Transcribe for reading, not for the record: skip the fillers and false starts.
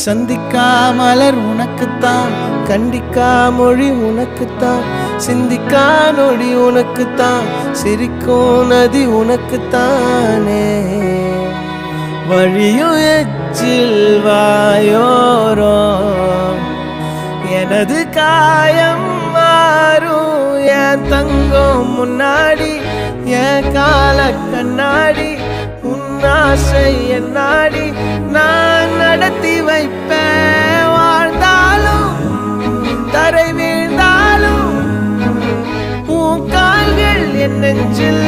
சந்திக்கா மலர் உனக்குத்தான், கண்டிக்கா மொழி உனக்குத்தான், சிந்திக்கா நொடி உனக்குத்தான், சிரிக்கும் நதி உனக்குத்தானே. வழியும் எச்சில் வாயோரம் எனது காயம் மாறும். என் தங்கம் முன்னாடி என் கால கண்ணாடி, உன் ஆசை என் நாடி நான் நடத்தி வைப்பேன். வாழ்ந்தாலும் தரை வீழ்ந்தாலும் உன் கால்கள் என் நெஞ்சில்